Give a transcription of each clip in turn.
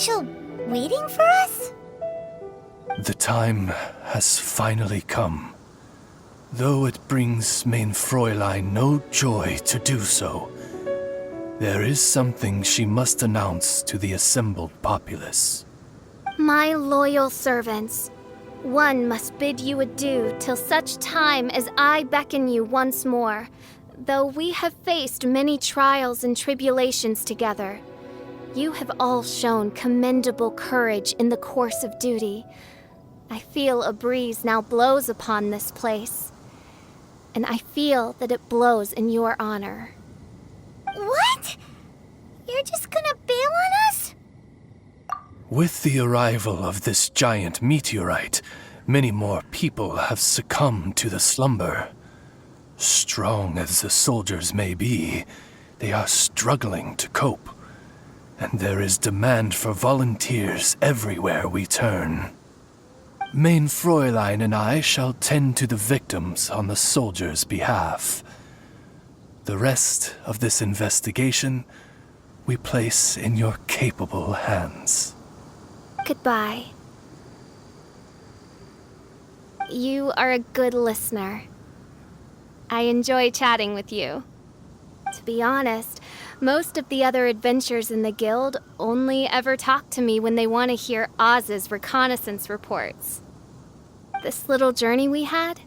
special waiting for us? The time has finally come. Though it brings main Fräulein no joy to do so, there is something she must announce to the assembled populace. My loyal servants, one must bid you adieu till such time as I beckon you once more. Though we have faced many trials and tribulations together, you have all shown commendable courage in the course of duty. I feel a breeze now blows upon this place, and I feel that it blows in your honor. What? You're just gonna bail on us? With the arrival of this giant meteorite, many more people have succumbed to the slumber. Strong as the soldiers may be, they are struggling to cope, and there is demand for volunteers everywhere we turn. Main Fräulein and I shall tend to the victims on the soldiers' behalf. The rest of this investigation we place in your capable hands. Goodbye. You are a good listener. I enjoy chatting with you. To be honest, most of the other adventurers in the guild only ever talk to me when they want to hear Oz's reconnaissance reports. This little journey we had,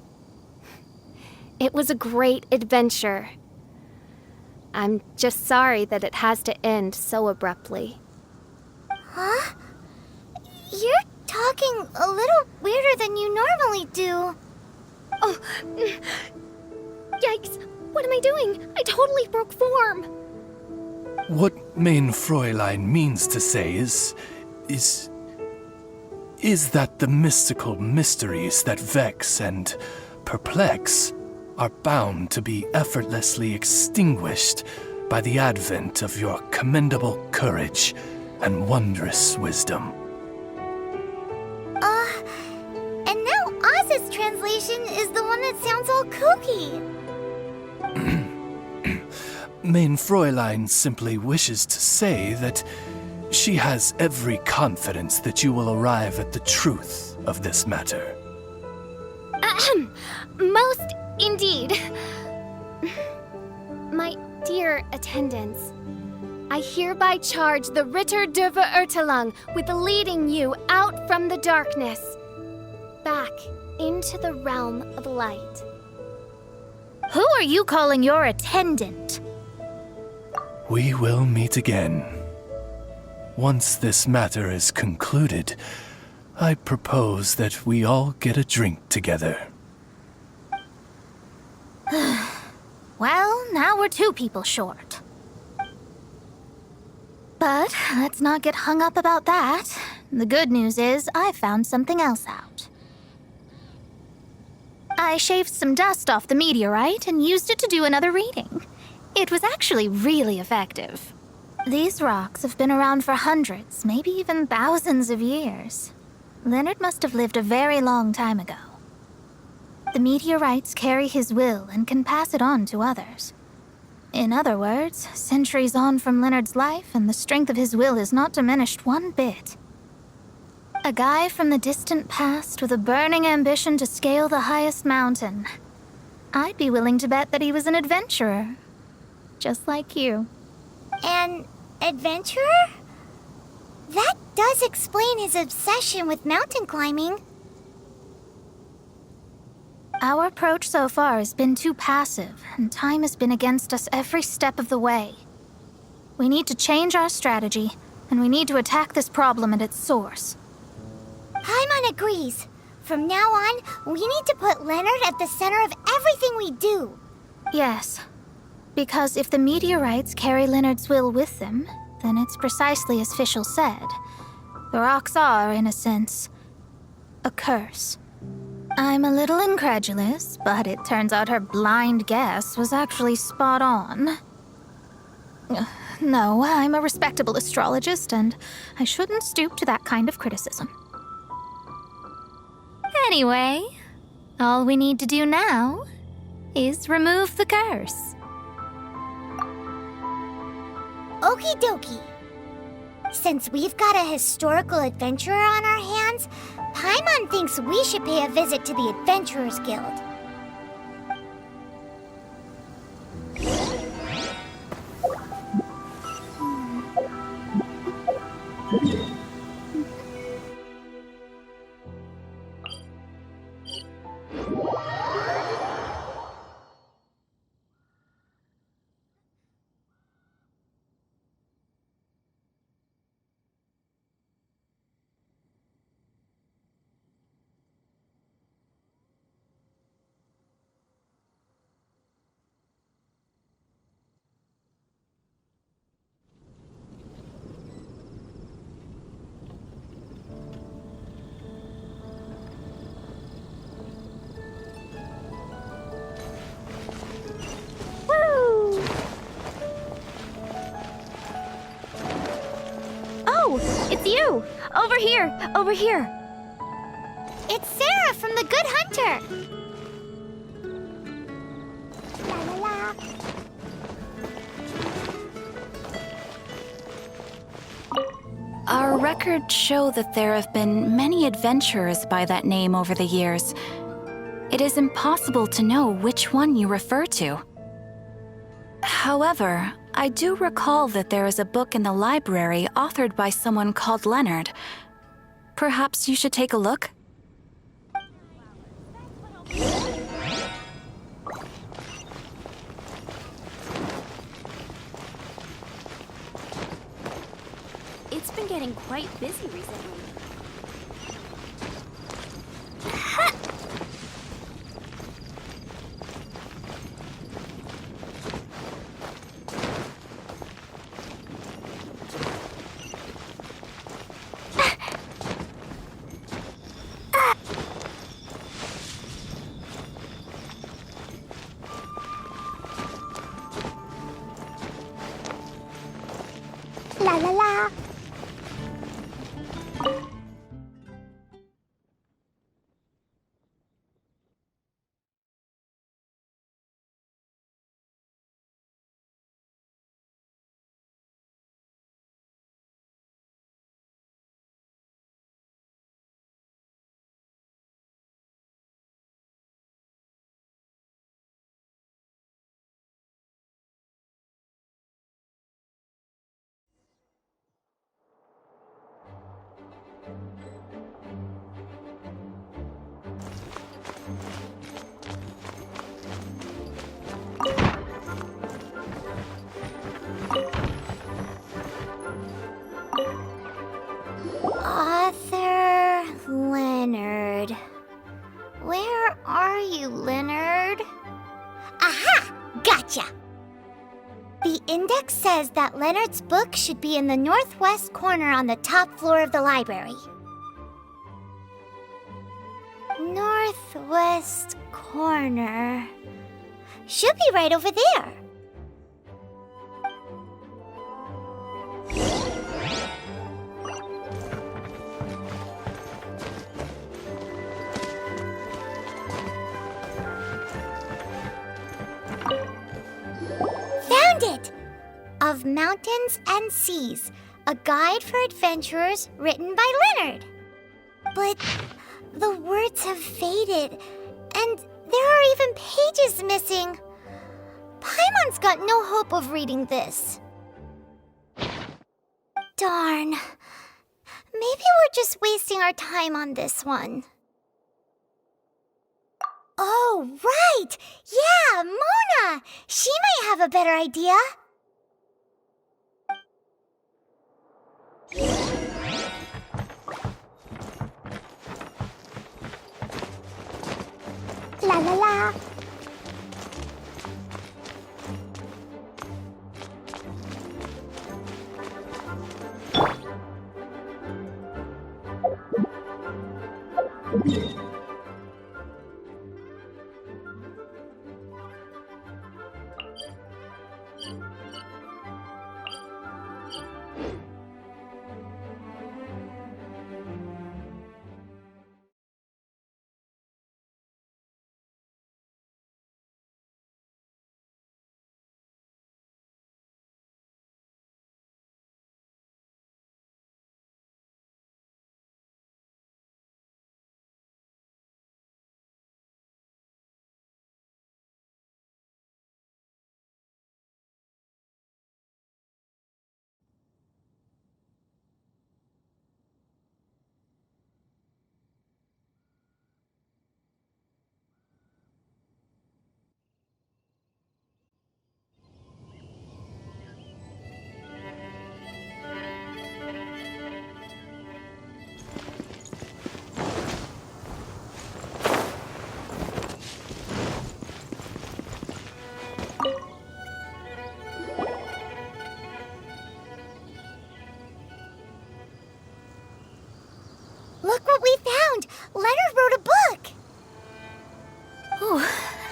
it was a great adventure. I'm just sorry that it has to end so abruptly. Huh? You're talking a little weirder than you normally do. Oh, yikes! What am I doing? I totally broke form! What Main Fräulein means to say is that the mystical mysteries that vex and perplex are bound to be effortlessly extinguished by the advent of your commendable courage and wondrous wisdom. And now Oz's translation is the one that sounds all kooky. Main Fräulein simply wishes to say that she has every confidence that you will arrive at the truth of this matter. Most indeed. My dear attendants, I hereby charge the Ritter der Verurteilung with leading you out from the darkness, back into the realm of light. Who are you calling your attendant? We will meet again. Once this matter is concluded, I propose that we all get a drink together. Well, now we're 2 people short. But let's not get hung up about that. The good news is I found something else out. I shaved some dust off the meteorite and used it to do another reading. It was actually really effective. These rocks have been around for hundreds, maybe even thousands of years. Leonard must have lived a very long time ago. The meteorites carry his will and can pass it on to others. In other words, centuries on from Leonard's life, and the strength of his will is not diminished one bit. A guy from the distant past with a burning ambition to scale the highest mountain. I'd be willing to bet that he was an adventurer. Just like you. An adventurer? That does explain his obsession with mountain climbing. Our approach so far has been too passive, and time has been against us every step of the way. We need to change our strategy, and we need to attack this problem at its source. Paimon agrees. From now on, we need to put Leonard at the center of everything we do. Yes, because if the meteorites carry Leonard's will with them, then it's precisely as Fischl said. The rocks are, in a sense, a curse. I'm a little incredulous, but it turns out her blind guess was actually spot on. No, I'm a respectable astrologist, and I shouldn't stoop to that kind of criticism. Anyway, all we need to do now is remove the curse. Okie dokie. Since we've got a historical adventurer on our hands, Paimon thinks we should pay a visit to the Adventurers Guild. Oh, it's you! Over here! Over here! It's Sarah from the Good Hunter! La la la. Our records show that there have been many adventurers by that name over the years. It is impossible to know which one you refer to. However, I do recall that there is a book in the library authored by someone called Leonard. Perhaps you should take a look? It's been getting quite busy recently. La la la. Author Leonard. Where are you, Leonard? Aha! Gotcha! The index says that Leonard's book should be in the northwest corner on the top floor of the library. Northwest corner. Should be right over there. Found it! Of Mountains and Seas, a guide for adventurers written by Leonard. But the words have faded, and there are even pages missing. Paimon's got no hope of reading this. Darn. Maybe we're just wasting our time on this one. Oh, right! Yeah, Mona! She might have a better idea. La la la.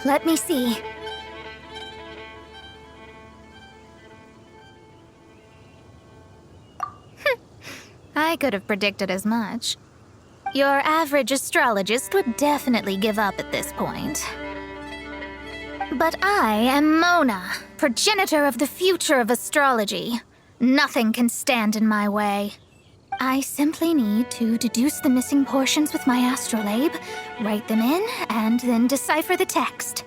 let me see. I could have predicted as much. Your average astrologist would definitely give up at this point. But I am Mona, progenitor of the future of astrology. Nothing can stand in my way. I simply need to deduce the missing portions with my astrolabe, write them in, and then decipher the text.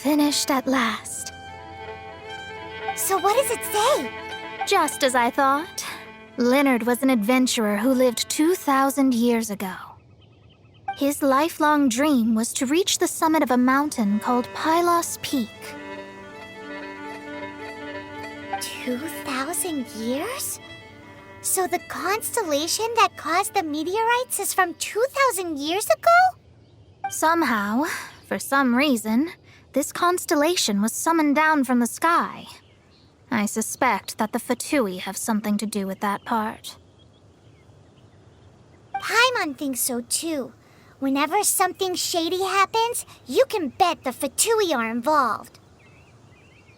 Finished at last. So what does it say? Just as I thought. Leonard was an adventurer who lived 2,000 years ago. His lifelong dream was to reach the summit of a mountain called Pylos Peak. 2,000 years? So the constellation that caused the meteorites is from 2,000 years ago? Somehow, for some reason, this constellation was summoned down from the sky. I suspect that the Fatui have something to do with that part. Paimon thinks so too. Whenever something shady happens, you can bet the Fatui are involved.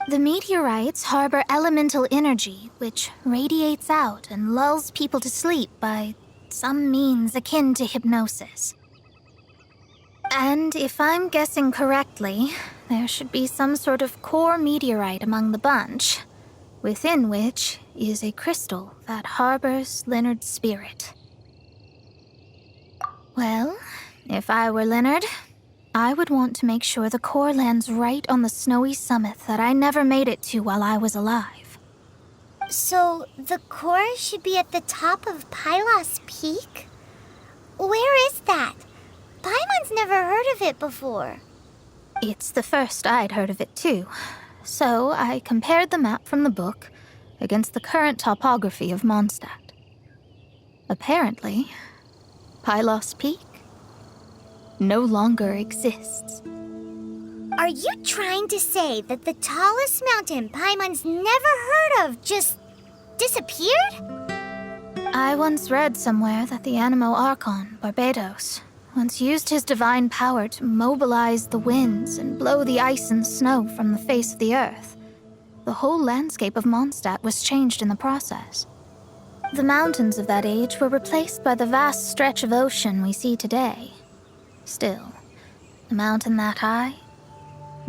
The meteorites harbor elemental energy, which radiates out and lulls people to sleep by some means akin to hypnosis. And if I'm guessing correctly, there should be some sort of core meteorite among the bunch, within which is a crystal that harbors Leonard's spirit. Well, if I were Leonard, I would want to make sure the core lands right on the snowy summit that I never made it to while I was alive. So the core should be at the top of Pylos Peak? Where is that? Paimon's never heard of it before. It's the first I'd heard of it too, so I compared the map from the book against the current topography of Mondstadt. Apparently, Pylos Peak no longer exists. Are you trying to say that the tallest mountain Paimon's never heard of just disappeared? I once read somewhere that the Animo Archon, Barbados, once used his divine power to mobilize the winds and blow the ice and snow from the face of the earth. The whole landscape of Mondstadt was changed in the process. The mountains of that age were replaced by the vast stretch of ocean we see today. Still, a mountain that high,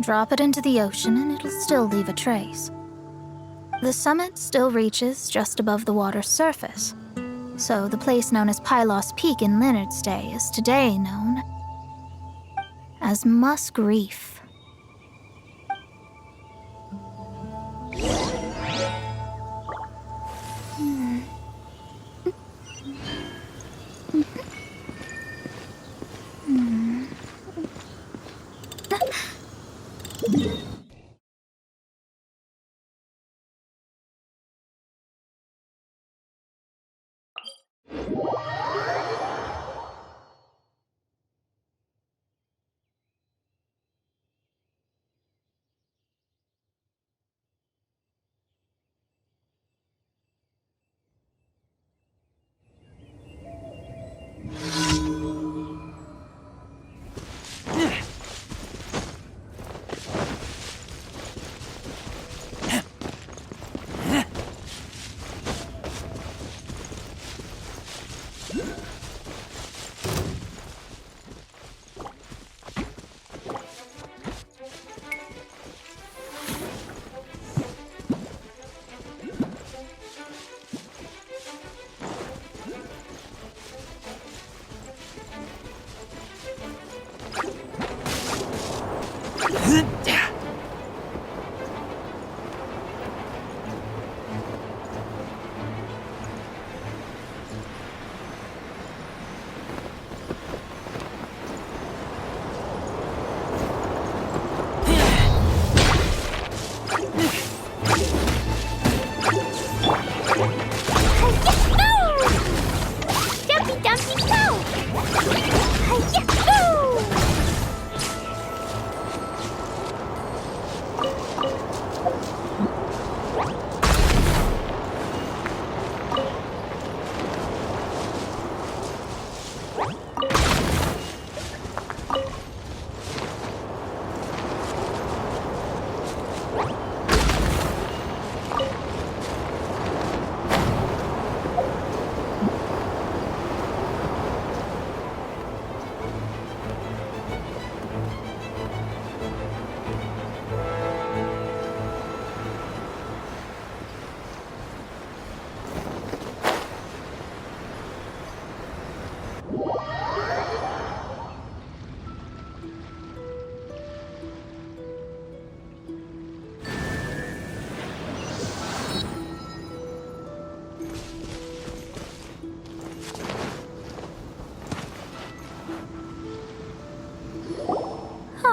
drop it into the ocean and it'll still leave a trace. The summit still reaches just above the water's surface, so the place known as Pylos Peak in Leonard's day is today known as Musk Reef.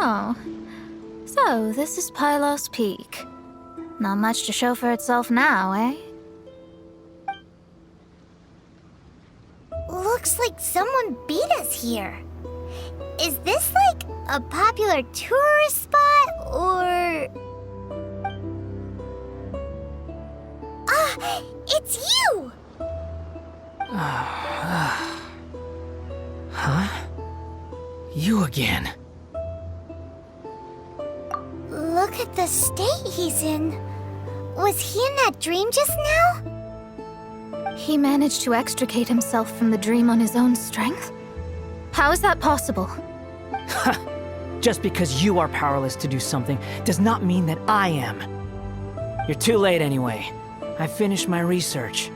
Oh. So, this is Pylos Peak. Not much to show for itself now, eh? Looks like someone beat us here. Is this like a popular tourist spot, or... Ah, it's you! Huh? You again. Look at the state he's in. Was he in that dream just now? He managed to extricate himself from the dream on his own strength? How is that possible? Just because you are powerless to do something does not mean that I am. You're too late anyway. I finished my research.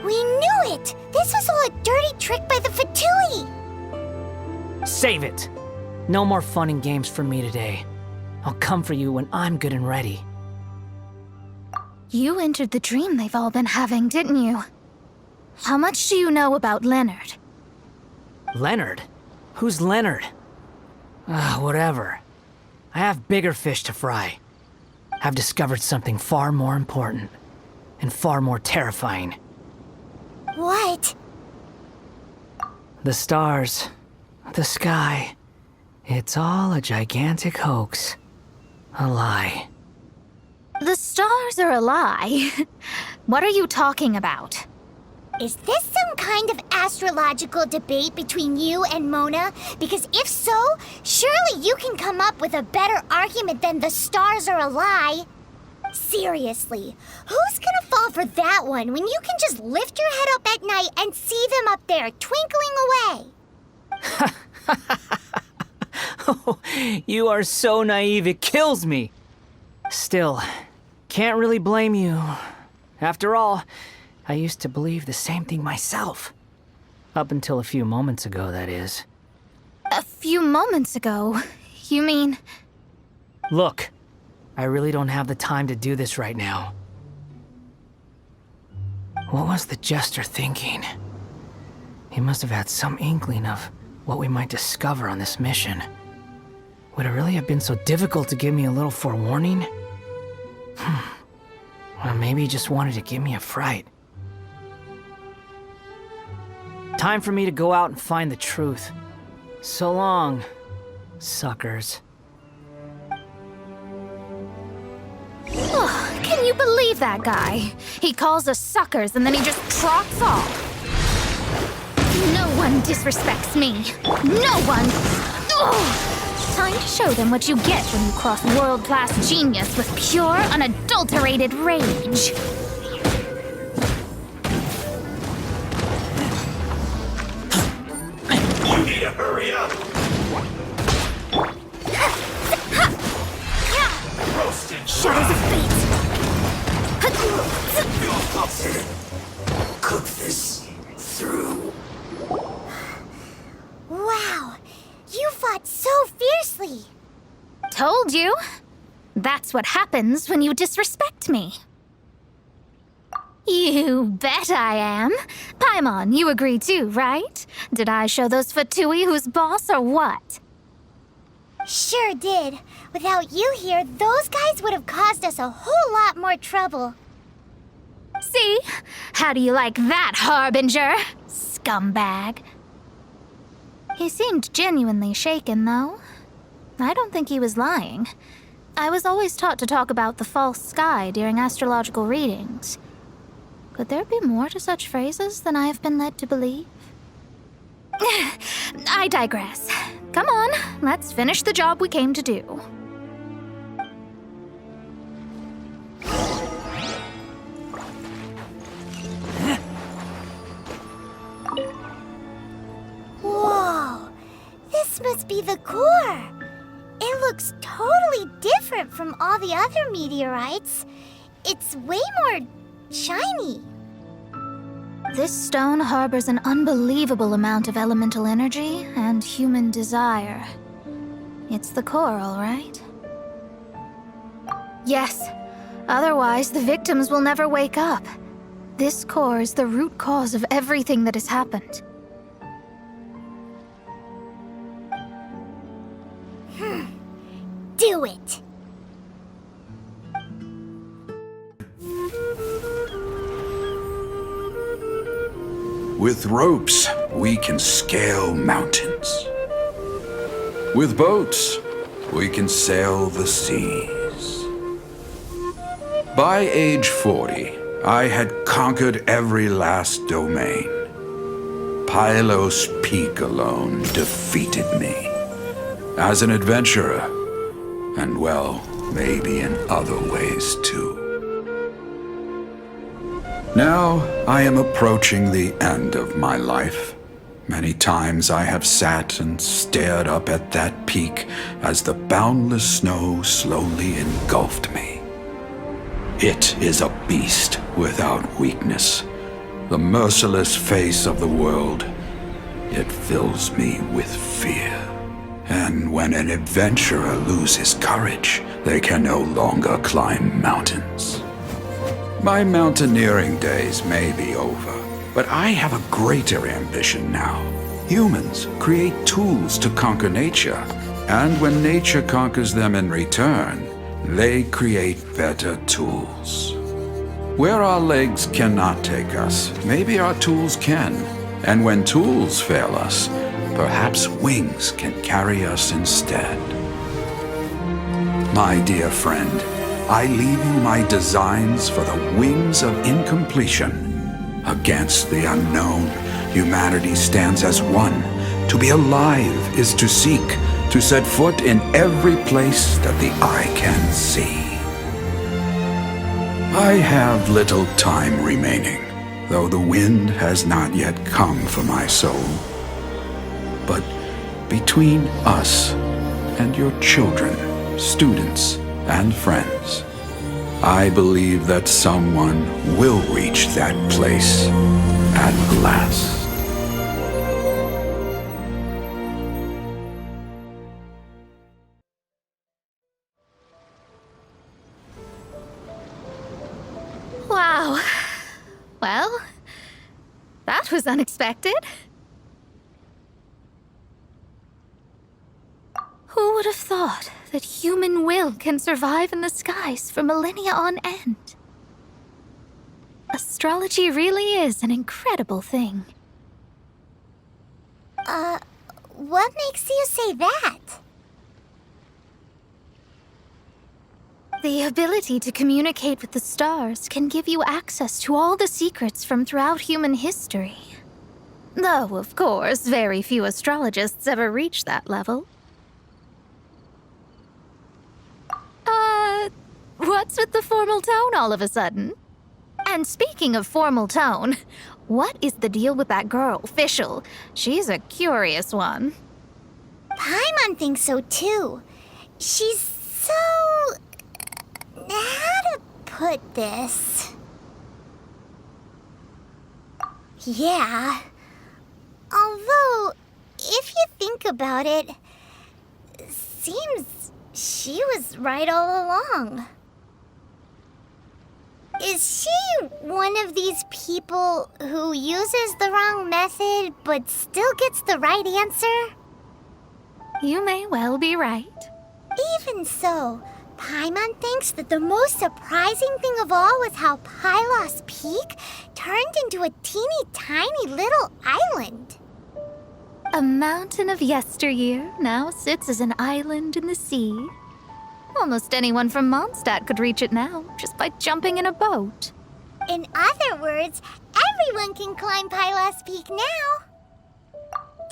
We knew it! This was all a dirty trick by the Fatui! Save it! No more fun and games for me today. I'll come for you when I'm good and ready. You entered the dream they've all been having, didn't you? How much do you know about Leonard? Leonard? Who's Leonard? Whatever. I have bigger fish to fry. I've discovered something far more important and far more terrifying. What? The stars, the sky, it's all a gigantic hoax. A lie. The stars are a lie. What are you talking about? Is this some kind of astrological debate between you and Mona? Because if so, surely you can come up with a better argument than the stars are a lie. Seriously, who's gonna fall for that one when you can just lift your head up at night and see them up there twinkling away? Oh, you are so naive, it kills me. Still, can't really blame you. After all, I used to believe the same thing myself. Up until a few moments ago, that is. A few moments ago? You mean... Look, I really don't have the time to do this right now. What was the jester thinking? He must have had some inkling of what we might discover on this mission. Would it really have been so difficult to give me a little forewarning? Or maybe he just wanted to give me a fright. Time for me to go out and find the truth. So long, suckers. Oh, can you believe that guy? He calls us suckers and then he just trots off. No one disrespects me. No one! Ugh. Time to show them what you get when you cross world-class genius with pure, unadulterated rage. You need to hurry up! Roasted Shadows of fate! Cook this through. Wow, you fought so fiercely! Told you. That's what happens when you disrespect me. You bet I am. Paimon, you agree too, right? Did I show those Fatui who's boss or what? Sure did. Without you here, those guys would have caused us a whole lot more trouble. See? How do you like that, Harbinger? Scumbag. He seemed genuinely shaken, though. I don't think he was lying. I was always taught to talk about the false sky during astrological readings. Could there be more to such phrases than I have been led to believe? I digress. Come on, let's finish the job we came to do. Whoa! This must be the core! It looks totally different from all the other meteorites. It's way more shiny. This stone harbors an unbelievable amount of elemental energy and human desire. It's the core, all right? Yes. Otherwise, the victims will never wake up. This core is the root cause of everything that has happened. Do it! With ropes, we can scale mountains. With boats, we can sail the seas. By age 40, I had conquered every last domain. Pylos Peak alone defeated me. As an adventurer, and well, maybe in other ways too. Now, I am approaching the end of my life. Many times I have sat and stared up at that peak as the boundless snow slowly engulfed me. It is a beast without weakness, the merciless face of the world. It fills me with fear. And when an adventurer loses courage, they can no longer climb mountains. My mountaineering days may be over, but I have a greater ambition now. Humans create tools to conquer nature, and when nature conquers them in return, they create better tools. Where our legs cannot take us, maybe our tools can. And when tools fail us, perhaps wings can carry us instead. My dear friend, I leave you my designs for the wings of incompletion. Against the unknown, humanity stands as one. To be alive is to seek, to set foot in every place that the eye can see. I have little time remaining, though the wind has not yet come for my soul. But between us and your children, students, and friends, I believe that someone will reach that place at last. Wow. Well, that was unexpected. Who would have thought that human will can survive in the skies for millennia on end? Astrology really is an incredible thing. What makes you say that? The ability to communicate with the stars can give you access to all the secrets from throughout human history. Though, of course, very few astrologists ever reach that level. What's with the formal tone all of a sudden? And speaking of formal tone, what is the deal with that girl, Fischl? She's a curious one. Paimon thinks so too. She's so... how to put this? Yeah. Although, if you think about it, seems she was right all along. Is she one of these people who uses the wrong method but still gets the right answer? You may well be right. Even so, Paimon thinks that the most surprising thing of all was how Pylos Peak turned into a teeny tiny little island. A mountain of yesteryear now sits as an island in the sea. Almost anyone from Mondstadt could reach it now, just by jumping in a boat. In other words, everyone can climb Pylos Peak now.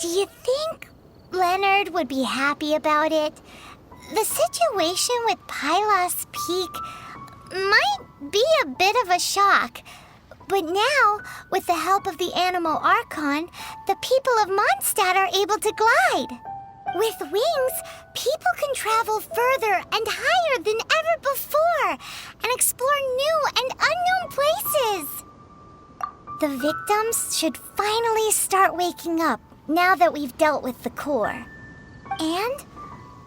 Do you think Leonard would be happy about it? The situation with Pylos Peak might be a bit of a shock. But now, with the help of the Animal Archon, the people of Mondstadt are able to glide. With wings, people can travel further and higher than ever before and explore new and unknown places. The victims should finally start waking up now that we've dealt with the core. And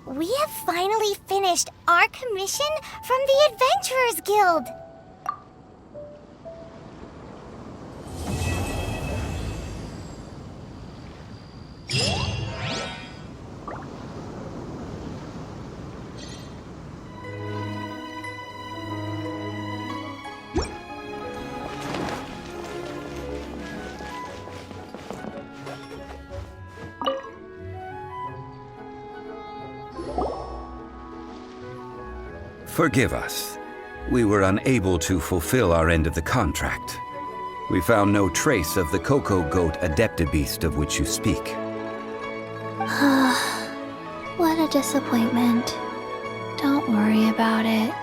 we have finally finished our commission from the Adventurers Guild. Forgive us. We were unable to fulfill our end of the contract. We found no trace of the Cocoa Goat Adeptabeast of which you speak. What a disappointment. Don't worry about it.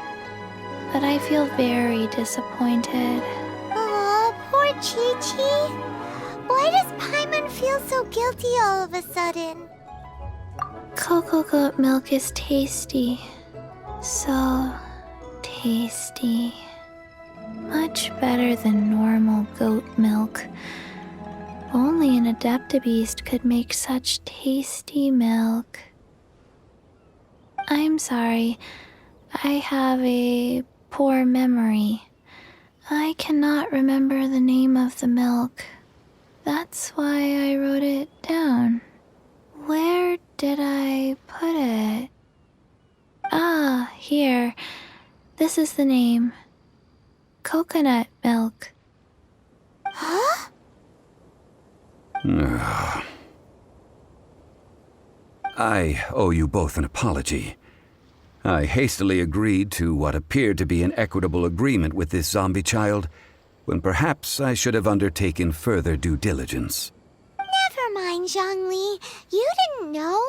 But I feel very disappointed. Aw, poor Chi-Chi. Why does Paimon feel so guilty all of a sudden? Cocoa goat milk is tasty. So tasty. Much better than normal goat milk. Only an Adeptabeast could make such tasty milk. I'm sorry. I have a poor memory. I cannot remember the name of the milk. That's why I wrote it down. Where did I put it? Ah, here. This is the name. Coconut milk. Huh? I owe you both an apology. I hastily agreed to what appeared to be an equitable agreement with this zombie child, when perhaps I should have undertaken further due diligence. Never mind, Zhongli. You didn't know.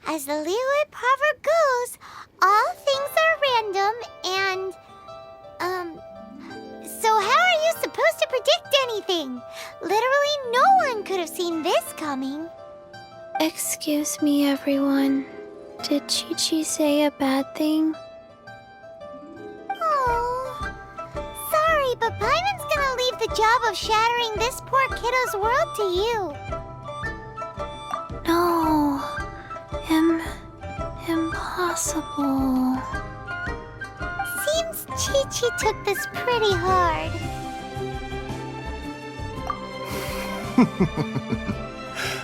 As the Liyue proverb goes, all things are random and... So how are you supposed to predict anything? Literally no one could have seen this coming. Excuse me, everyone. Did Chi-Chi say a bad thing? Oh, sorry, but Paimon's gonna leave the job of shattering this poor kiddo's world to you. No. Impossible. Seems Chi-Chi took this pretty hard.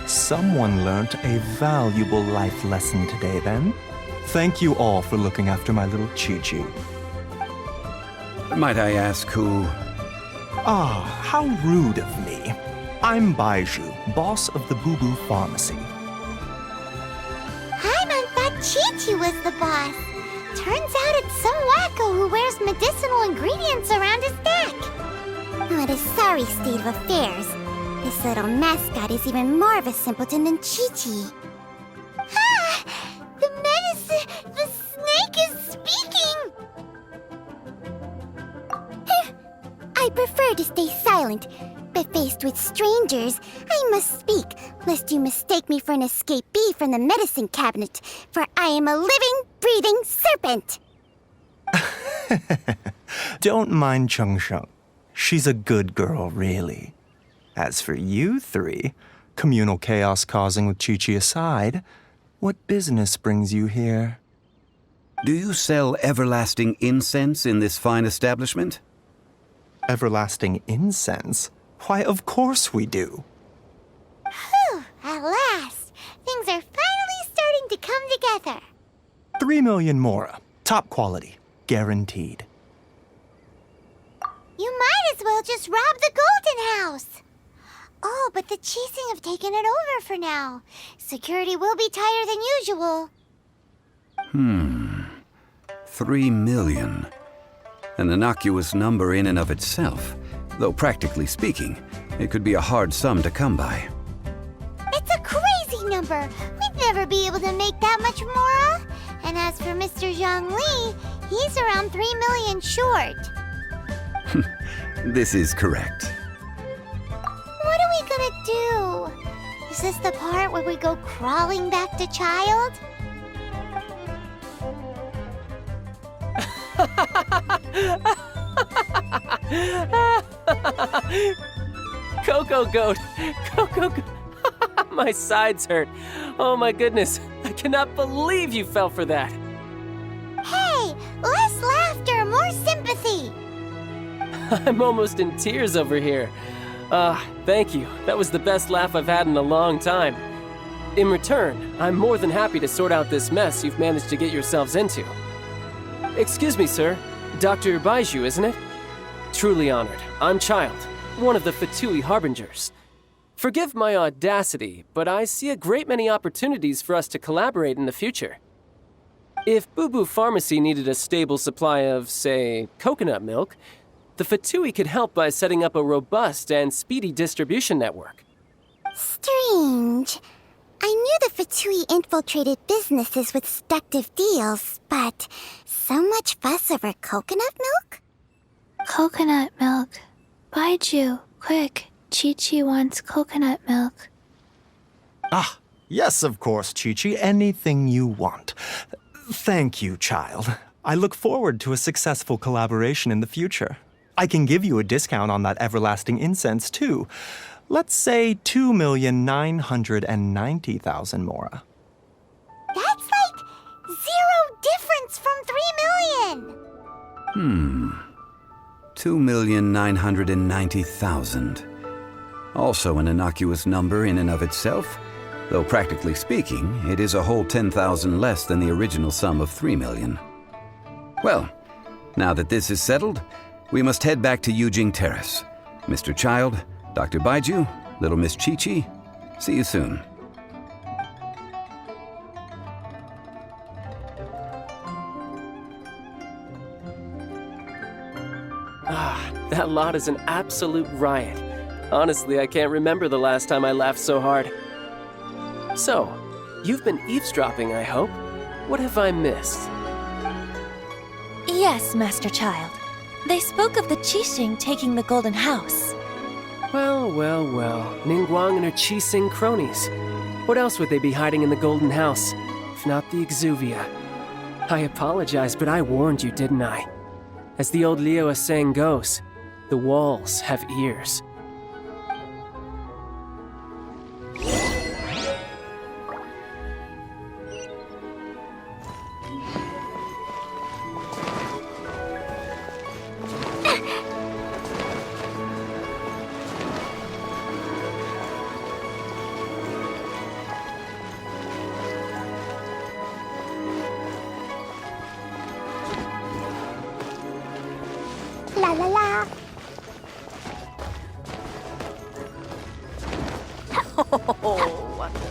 Someone learnt a valuable life lesson today, then. Thank you all for looking after my little Chi-Chi. Might I ask who... Ah, how rude of me. I'm Baiju, boss of the Boo Boo Pharmacy. Paimon thought Chi-Chi was the boss. Turns out it's some wacko who wears medicinal ingredients around his neck. What a sorry state of affairs. This little mascot is even more of a simpleton than Chi-Chi. Ah! The snake is speaking! I prefer to stay silent, but faced with strangers, I must speak, lest you mistake me for an escapee from the medicine cabinet, for I am a living, breathing serpent! Don't mind Chung Sheng. She's a good girl, really. As for you three, communal chaos causing with Chi-Chi aside, what business brings you here? Do you sell everlasting incense in this fine establishment? Everlasting incense? Why, of course we do. Whew, at last! Things are finally starting to come together. 3 million mora. Top quality. Guaranteed. You might as well just rob the Golden House! Oh, but the Chising have taken it over for now. Security will be tighter than usual. 3 million. An innocuous number in and of itself, though practically speaking, it could be a hard sum to come by. It's a crazy number. We'd never be able to make that much, Mora. And as for Mr. Zhongli, he's around 3 million short. This is correct. What are we gonna do? Is this the part where we go crawling back to child? Coco Goat! Coco Goat! My sides hurt. Oh my goodness. I cannot believe you fell for that. Hey, less laughter, more sympathy. I'm almost in tears over here. Thank you. That was the best laugh I've had in a long time. In return, I'm more than happy to sort out this mess you've managed to get yourselves into. Excuse me, sir. Dr. Baiju, isn't it? Truly honored. I'm Child, one of the Fatui Harbingers. Forgive my audacity, but I see a great many opportunities for us to collaborate in the future. If Boo Boo Pharmacy needed a stable supply of, say, coconut milk, the Fatui could help by setting up a robust and speedy distribution network. Strange. I knew the Fatui infiltrated businesses with seductive deals, but so much fuss over coconut milk? Coconut milk. Baiju, quick. Chi-Chi wants coconut milk. Ah, yes, of course, Chi-Chi. Anything you want. Thank you, child. I look forward to a successful collaboration in the future. I can give you a discount on that everlasting incense, too. Let's say 2,990,000 Mora. That's like 0 difference from 3 million. 2,990,000. Also an innocuous number in and of itself, though practically speaking, it is a whole 10,000 less than the original sum of 3 million. Well, now that this is settled, we must head back to Yujing Terrace. Mr. Child, Dr. Baiju, little Miss Chi-Chi, see you soon. That lot is an absolute riot. Honestly, I can't remember the last time I laughed so hard. So, you've been eavesdropping, I hope. What have I missed? Yes, Master Child. They spoke of the Qixing taking the Golden House. Well, Ningguang and her Qixing cronies. What else would they be hiding in the Golden House, if not the Exuvia? I apologize, but I warned you, didn't I? As the old Liyue saying goes, the walls have ears. La la la. Oh, wonderful.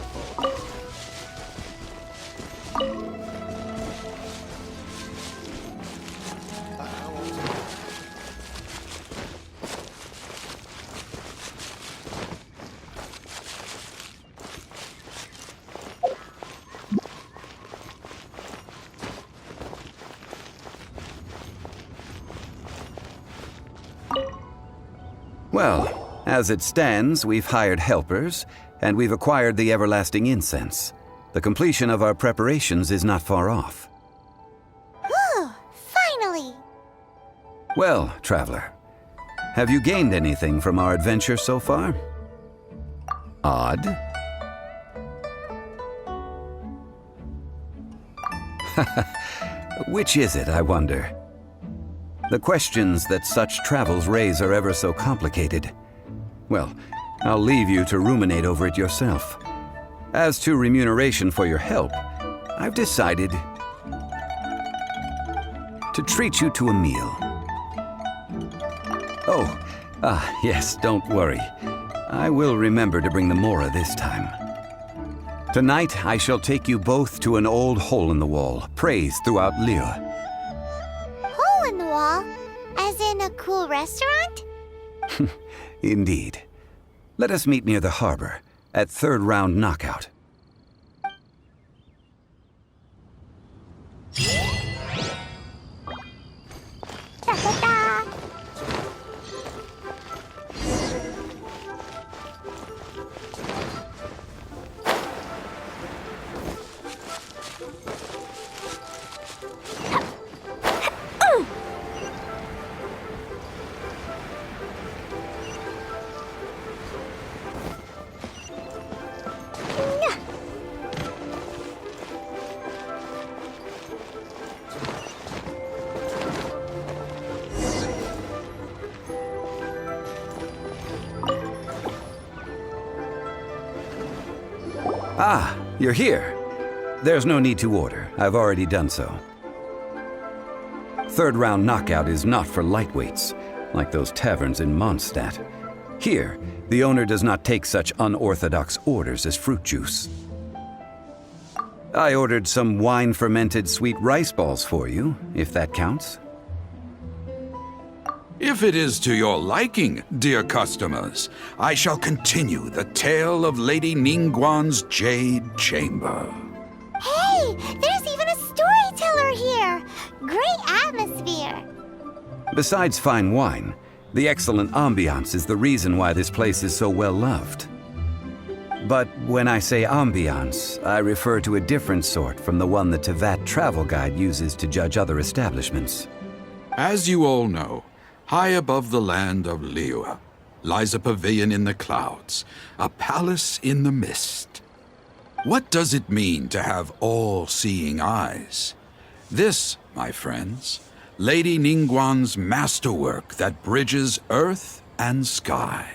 Well, as it stands, we've hired helpers, and we've acquired the everlasting incense. The completion of our preparations is not far off. Whew, finally. Well, traveler, have you gained anything from our adventure so far? Odd? Which is it, I wonder? The questions that such travels raise are ever so complicated. Well, I'll leave you to ruminate over it yourself. As to remuneration for your help, I've decided to treat you to a meal. Oh, yes, don't worry. I will remember to bring the Mora this time. Tonight, I shall take you both to an old hole-in-the-wall, praised throughout Liyue. Hole in the wall? As in a cool restaurant? Indeed. Let us meet near the harbor, at third round knockout. Da, da, da. Ah, you're here. There's no need to order. I've already done so. Third round knockout is not for lightweights, like those taverns in Mondstadt. Here, the owner does not take such unorthodox orders as fruit juice. I ordered some wine-fermented sweet rice balls for you, if that counts. If it is to your liking, dear customers, I shall continue the tale of Lady Ningguang's Jade Chamber. Hey, there's even a storyteller here. Great atmosphere. Besides fine wine, the excellent ambiance is the reason why this place is so well loved. But when I say ambiance, I refer to a different sort from the one the Tevat travel guide uses to judge other establishments. As you all know, high above the land of Liyue lies a pavilion in the clouds, a palace in the mist. What does it mean to have all-seeing eyes? This, my friends, Lady Ningguang's masterwork that bridges earth and sky.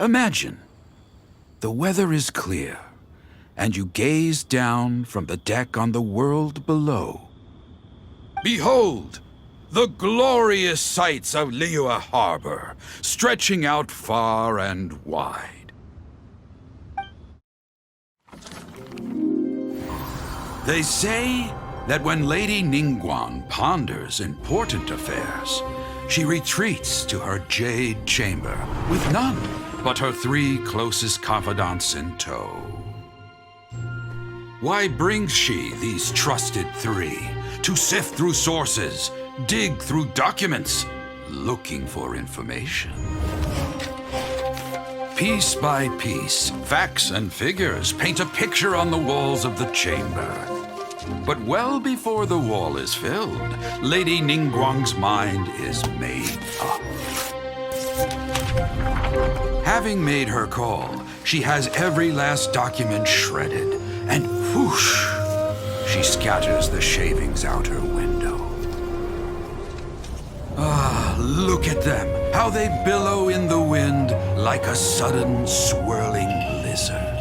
Imagine, the weather is clear, and you gaze down from the deck on the world below. Behold! The glorious sights of Liyue Harbor, stretching out far and wide. They say that when Lady Ningguang ponders important affairs, she retreats to her jade chamber with none but her 3 closest confidants in tow. Why brings she these trusted 3 to sift through sources, dig through documents, looking for information? Piece by piece, facts and figures paint a picture on the walls of the chamber. But well before the wall is filled, Lady Ningguang's mind is made up. Having made her call, she has every last document shredded, and whoosh, she scatters the shavings out her window. Ah, look at them, how they billow in the wind like a sudden swirling blizzard.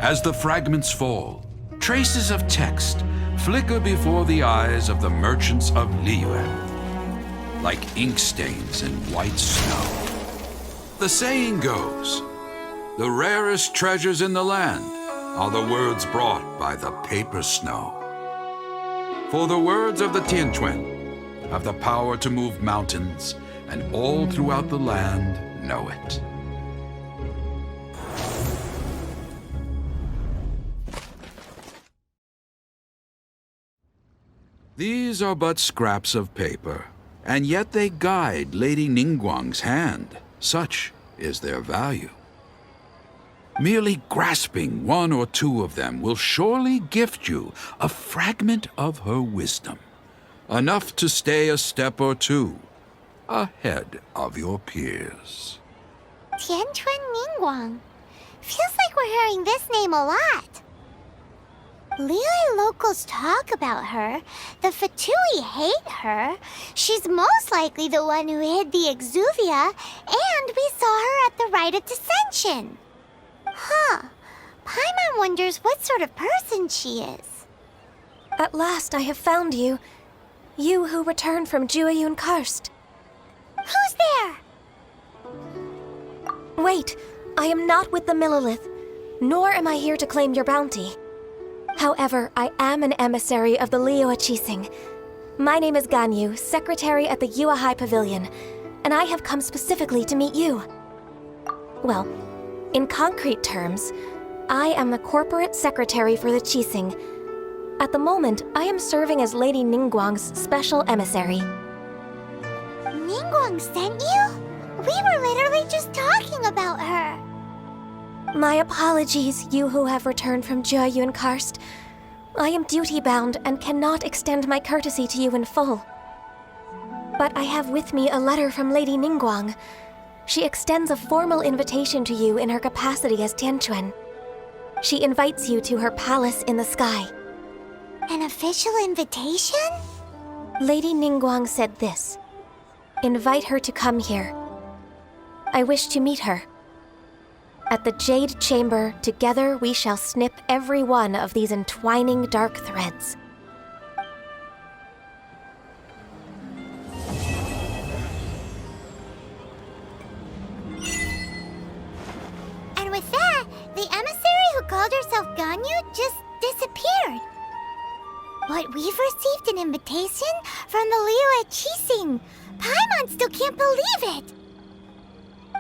As the fragments fall, traces of text flicker before the eyes of the merchants of Liyue, like ink stains in white snow. The saying goes, the rarest treasures in the land are the words brought by the paper snow. For the words of the Tianquan have the power to move mountains, and all throughout the land know it. These are but scraps of paper, and yet they guide Lady Ningguang's hand. Such is their value. Merely grasping 1 or 2 of them will surely gift you a fragment of her wisdom, enough to stay a step or 2 ahead of your peers. Tianquan Ningguang. Feels like we're hearing this name a lot. Liyue locals talk about her. The Fatui hate her. She's most likely the one who hid the exuvia, and we saw her at the rite of dissension. Huh. Paimon wonders what sort of person she is. At last I have found you. You who returned from Jueyun Karst. Who's there? Wait, I am not with the Millilith, nor am I here to claim your bounty. However, I am an emissary of the Liyue Qixing. My name is Ganyu, secretary at the Yuehai Pavilion, and I have come specifically to meet you. Well, in concrete terms, I am the corporate secretary for the Qixing. At the moment, I am serving as Lady Ningguang's special emissary. Ningguang sent you? We were literally just talking about her. My apologies, you who have returned from Jueyun Karst. I am duty-bound and cannot extend my courtesy to you in full. But I have with me a letter from Lady Ningguang. She extends a formal invitation to you in her capacity as Tianquan. She invites you to her palace in the sky. An official invitation? Lady Ningguang said this. Invite her to come here. I wish to meet her. At the Jade Chamber, together we shall snip every one of these entwining dark threads. And with that, the emissary who called herself Ganyu just disappeared. But we've received an invitation from the Liyue Qixing. Paimon still can't believe it.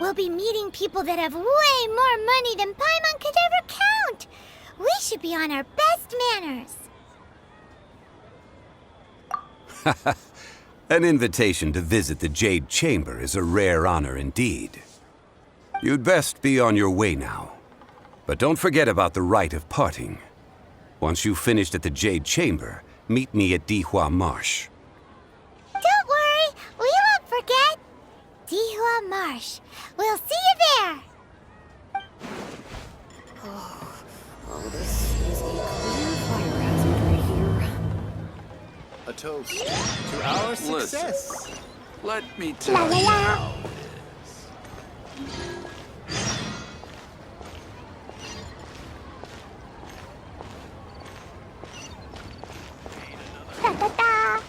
We'll be meeting people that have way more money than Paimon could ever count. We should be on our best manners. An invitation to visit the Jade Chamber is a rare honor indeed. You'd best be on your way now. But don't forget about the rite of parting. Once you've finished at the Jade Chamber, meet me at Dihua Marsh. Don't worry, we won't forget. Dihua Marsh. We'll see you there. A toast to our success. Listen, let me tell you how it is. Ta-ta-ta.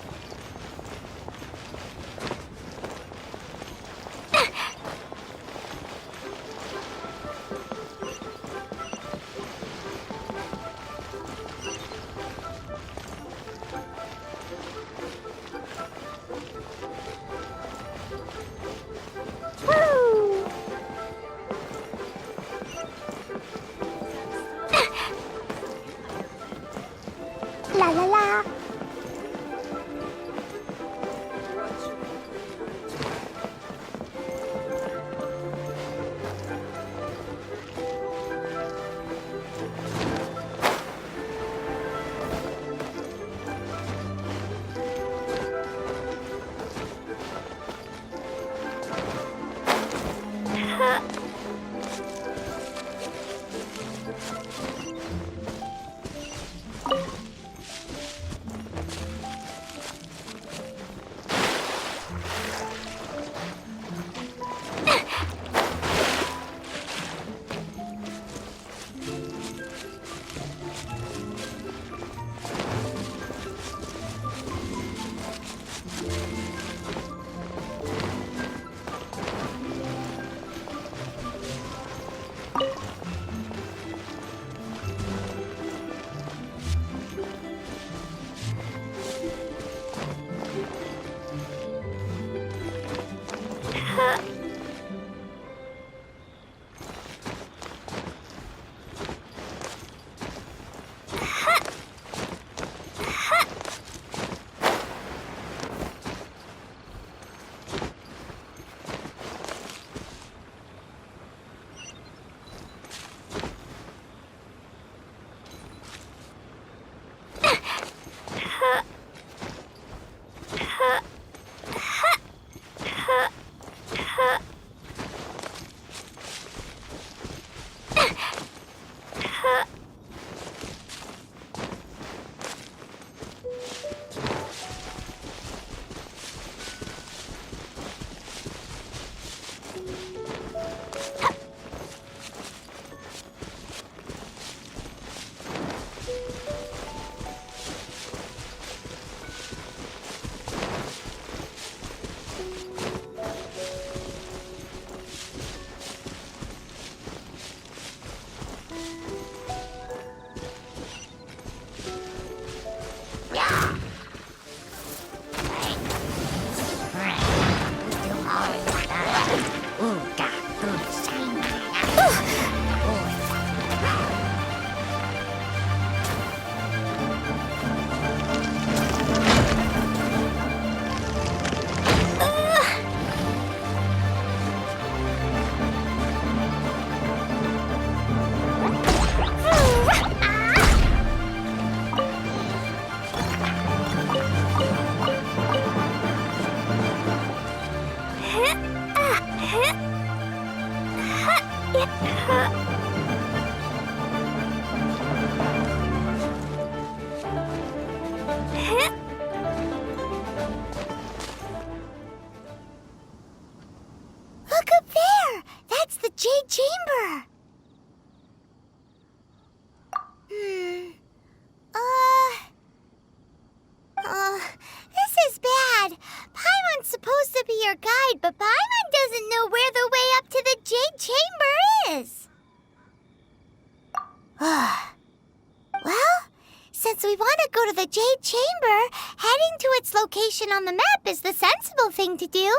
Since we want to go to the Jade Chamber, heading to its location on the map is the sensible thing to do.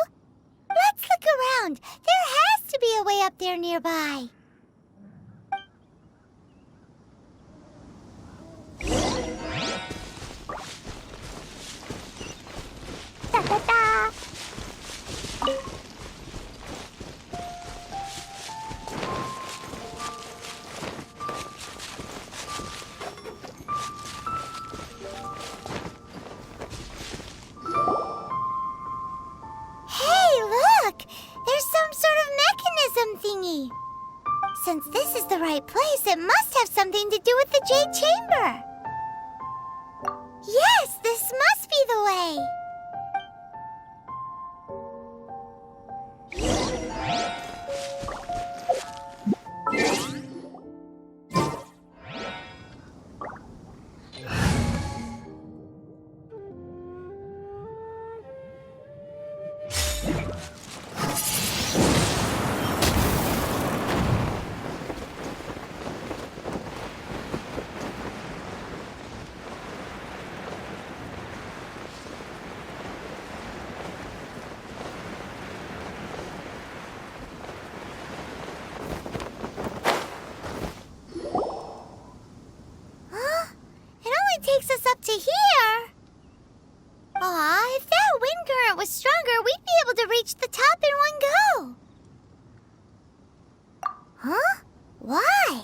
Let's look around. There has to be a way up there nearby. Da-da-da! Hey, look! There's some sort of mechanism thingy. Since this is the right place, it must have something to do with the Jade Chamber. Yes, this must be the way. Takes us up to here. Aw, if that wind current was stronger, we'd be able to reach the top in one go. Huh? Why?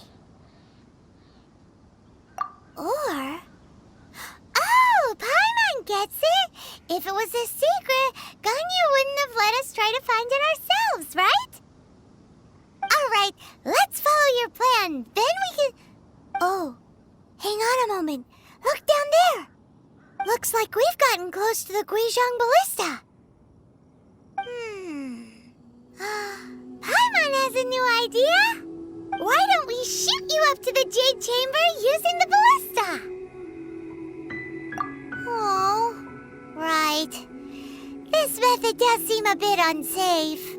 Or... Oh, Paimon gets it! If it was a secret, Ganyu wouldn't have let us try to find it ourselves, right? Alright, let's follow your plan. Then we can... Oh, hang on a moment. Look down there! Looks like we've gotten close to the Guizhong Ballista. Paimon has a new idea! Why don't we shoot you up to the Jade Chamber using the ballista? Oh, right. This method does seem a bit unsafe.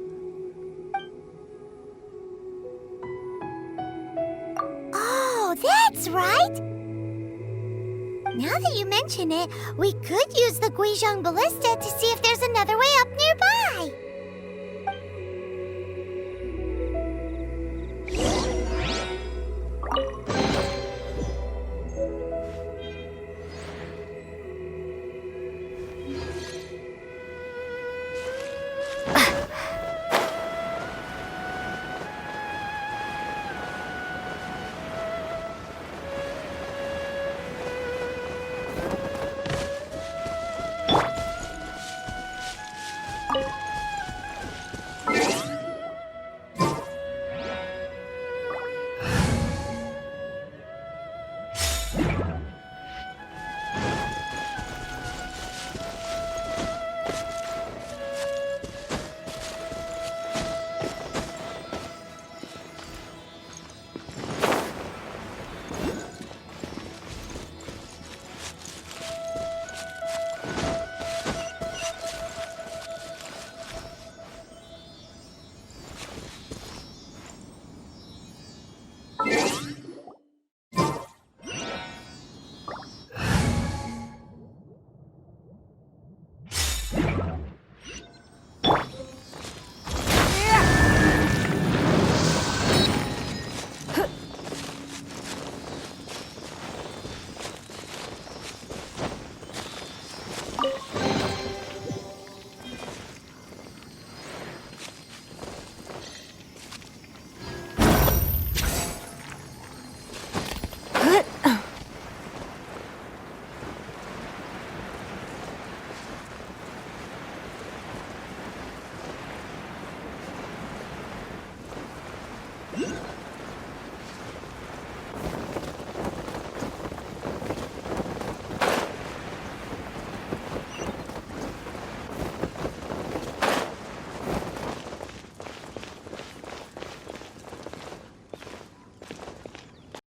Oh, that's right! Now that you mention it, we could use the Guizhong Ballista to see if there's another way up nearby.